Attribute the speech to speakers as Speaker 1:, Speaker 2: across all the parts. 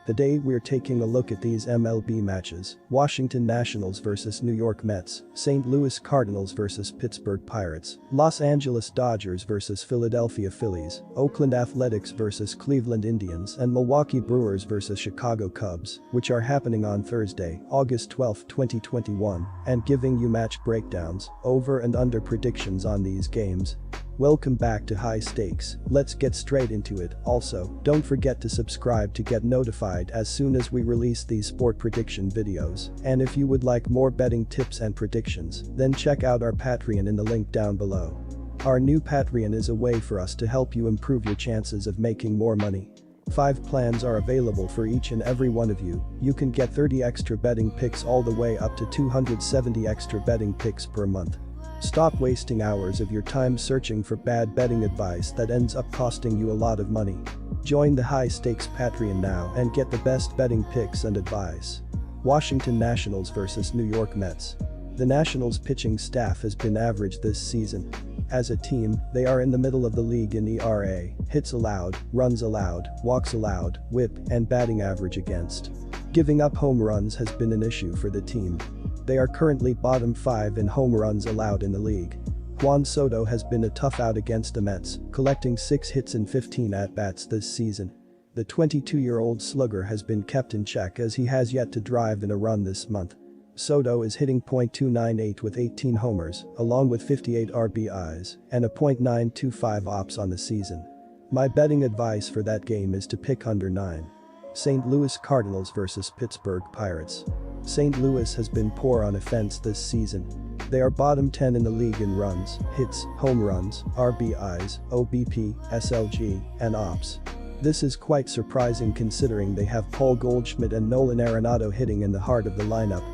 Speaker 1: Today we're taking a look at these MLB matches: Washington Nationals vs New York Mets, St. Louis Cardinals vs Pittsburgh Pirates, Los Angeles Dodgers vs Philadelphia Phillies, Oakland Athletics vs Cleveland Indians, and Milwaukee Brewers vs Chicago Cubs, which are happening on Thursday, August 12, 2021, and giving you match breakdowns, over and under predictions on these games. Welcome back to High Stakes. Let's get straight into it. Also, don't forget to subscribe to get notified as soon as we release these sport prediction videos. And if you would like more betting tips and predictions, then check out our Patreon in the link down below. Our new Patreon is a way for us to help you improve your chances of making more money. 5 plans are available for each and every one of you. You can get 30 extra betting picks all the way up to 270 extra betting picks per month. Stop wasting hours of your time searching for bad betting advice that ends up costing you a lot of money. Join the High Stakes Patreon now and get the best betting picks and advice. Washington Nationals vs New York Mets. The Nationals pitching staff has been average this season. As a team, they are in the middle of the league in ERA, hits allowed, runs allowed, walks allowed, WHIP, and batting average against. Giving up home runs has been an issue for the team. They are currently bottom 5 in home runs allowed in the league. Juan Soto has been a tough out against the Mets, collecting 6 hits in 15 at-bats this season. The 22-year-old slugger has been kept in check as he has yet to drive in a run this month. Soto is hitting .298 with 18 homers, along with 58 RBIs, and a .925 OPS on the season. My betting advice for that game is to pick under 9. St. Louis Cardinals vs Pittsburgh Pirates. St. Louis has been poor on offense this season. They are bottom 10 in the league in runs, hits, home runs, RBIs, OBP, SLG, and OPS. This is quite surprising considering they have Paul Goldschmidt and Nolan Arenado hitting in the heart of the lineup.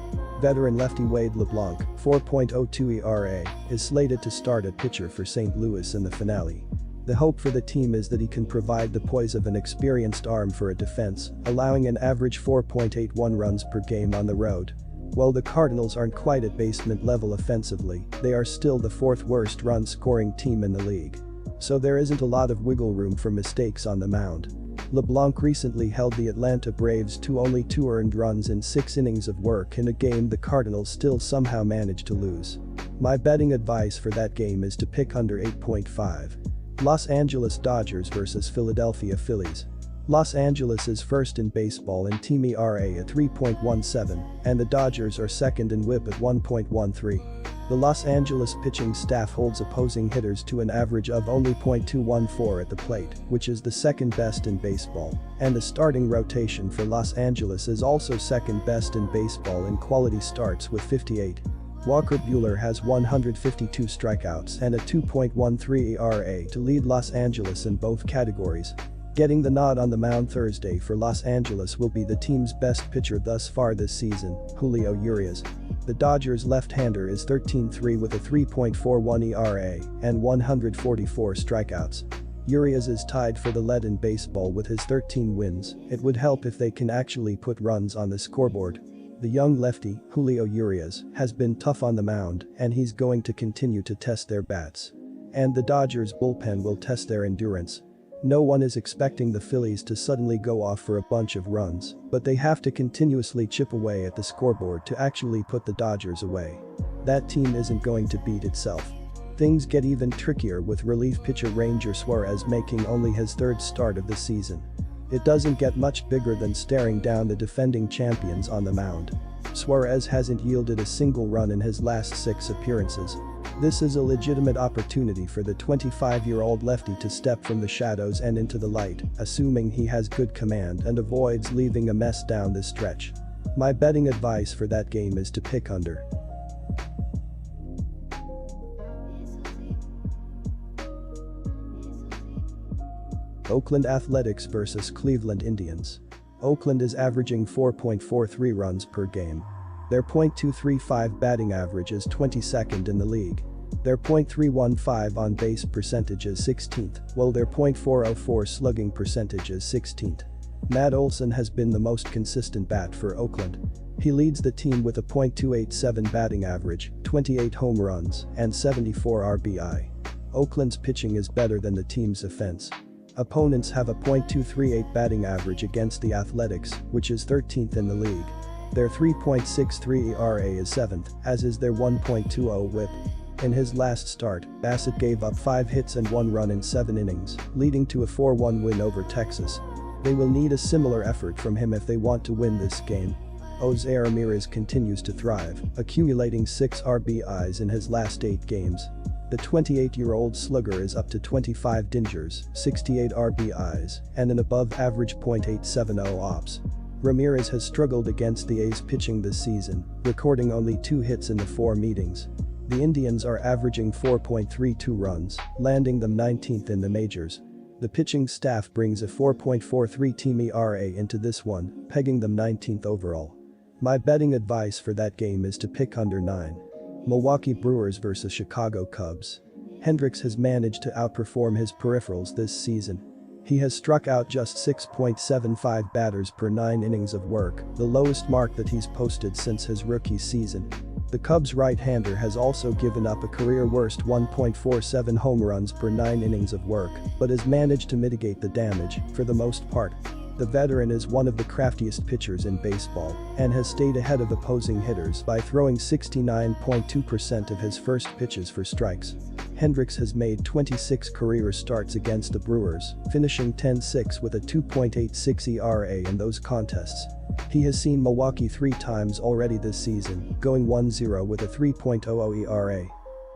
Speaker 1: Veteran lefty Wade LeBlanc, 4.02 ERA, is slated to start at pitcher for St. Louis in the finale. The hope for the team is that he can provide the poise of an experienced arm for a defense, allowing an average 4.81 runs per game on the road. While the Cardinals aren't quite at basement level offensively, they are still the 4th worst run-scoring team in the league. So there isn't a lot of wiggle room for mistakes on the mound. LeBlanc recently held the Atlanta Braves to only 2 earned runs in 6 innings of work in a game the Cardinals still somehow managed to lose. My betting advice for that game is to pick under 8.5. Los Angeles Dodgers vs Philadelphia Phillies. Los Angeles is first in baseball in team ERA at 3.17, and the Dodgers are second in WHIP at 1.13. The Los Angeles pitching staff holds opposing hitters to an average of only .214 at the plate, which is the second best in baseball, and the starting rotation for Los Angeles is also second best in baseball in quality starts with 58. Walker Buehler has 152 strikeouts and a 2.13 ERA to lead Los Angeles in both categories. Getting the nod on the mound Thursday for Los Angeles will be the team's best pitcher thus far this season, Julio Urias. The Dodgers' left-hander is 13-3 with a 3.41 ERA and 144 strikeouts. Urias is tied for the lead in baseball with his 13 wins. It would help if they can actually put runs on the scoreboard. The young lefty, Julio Urias, has been tough on the mound, and he's going to continue to test their bats. And the Dodgers' bullpen will test their endurance. No one is expecting the Phillies to suddenly go off for a bunch of runs, but they have to continuously chip away at the scoreboard to actually put the Dodgers away. That team isn't going to beat itself. Things get even trickier with relief pitcher Ranger Suarez making only his 3rd start of the season. It doesn't get much bigger than staring down the defending champions on the mound. Suarez hasn't yielded a single run in his last 6 appearances. This is a legitimate opportunity for the 25-year-old lefty to step from the shadows and into the light, assuming he has good command and avoids leaving a mess down the stretch. My betting advice for that game is to pick under. Oakland Athletics vs Cleveland Indians. Oakland is averaging 4.43 runs per game. Their .235 batting average is 22nd in the league. Their .315 on-base percentage is 16th, while their .404 slugging percentage is 16th. Matt Olson has been the most consistent bat for Oakland. He leads the team with a .287 batting average, 28 home runs, and 74 RBI. Oakland's pitching is better than the team's offense. Opponents have a .238 batting average against the Athletics, which is 13th in the league. Their 3.63 ERA is 7th, as is their 1.20 WHIP. In his last start, Bassett gave up 5 hits and 1 run in 7 innings, leading to a 4-1 win over Texas. They will need a similar effort from him if they want to win this game. Jose Ramirez continues to thrive, accumulating 6 RBIs in his last 8 games. The 28-year-old slugger is up to 25 dingers, 68 RBIs, and an above-average .870 OPS. Ramirez has struggled against the A's pitching this season, recording only 2 hits in the 4 meetings. The Indians are averaging 4.32 runs, landing them 19th in the majors. The pitching staff brings a 4.43 team ERA into this one, pegging them 19th overall. My betting advice for that game is to pick under 9. Milwaukee Brewers vs Chicago Cubs. Hendricks has managed to outperform his peripherals this season. He has struck out just 6.75 batters per 9 innings of work, the lowest mark that he's posted since his rookie season. The Cubs' right-hander has also given up a career-worst 1.47 home runs per 9 innings of work, but has managed to mitigate the damage, for the most part. The veteran is one of the craftiest pitchers in baseball and has stayed ahead of opposing hitters by throwing 69.2% of his first pitches for strikes. Hendricks has made 26 career starts against the Brewers, finishing 10-6 with a 2.86 ERA in those contests. He has seen Milwaukee 3 times already this season, going 1-0 with a 3.00 ERA.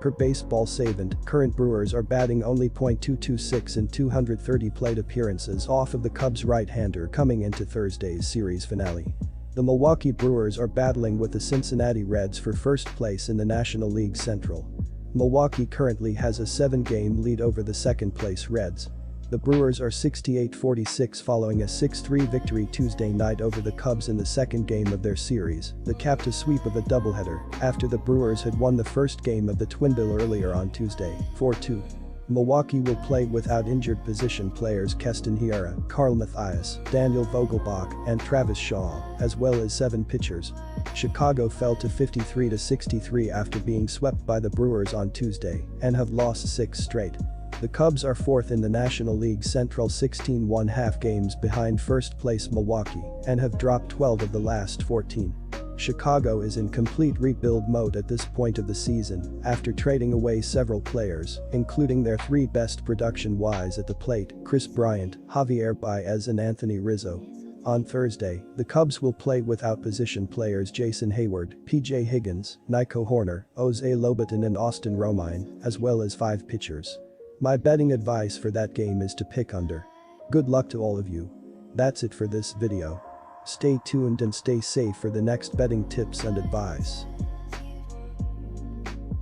Speaker 1: Per Baseball Savant, current Brewers are batting only .226 in 230 plate appearances off of the Cubs' right-hander coming into Thursday's series finale. The Milwaukee Brewers are battling with the Cincinnati Reds for first place in the National League Central. Milwaukee currently has a 7-game lead over the second-place Reds. The Brewers are 68-46 following a 6-3 victory Tuesday night over the Cubs in the second game of their series, that capped a sweep of a doubleheader after the Brewers had won the first game of the Twin Bill earlier on Tuesday, 4-2. Milwaukee will play without injured position players Keston Hiura, Carl Mathias, Daniel Vogelbach, and Travis Shaw, as well as 7 pitchers. Chicago fell to 53-63 after being swept by the Brewers on Tuesday and have lost 6 straight. The Cubs are 4th in the National League Central, 16 1/2 games behind first-place Milwaukee and have dropped 12 of the last 14. Chicago is in complete rebuild mode at this point of the season after trading away several players, including their 3 best production-wise at the plate, Chris Bryant, Javier Baez and Anthony Rizzo. On Thursday, the Cubs will play without position players Jason Hayward, P.J. Higgins, Nico Horner, Jose Lobaton and Austin Romine, as well as 5 pitchers. My betting advice for that game is to pick under. Good luck to all of you. That's it for this video. Stay tuned and stay safe for the next betting tips and advice.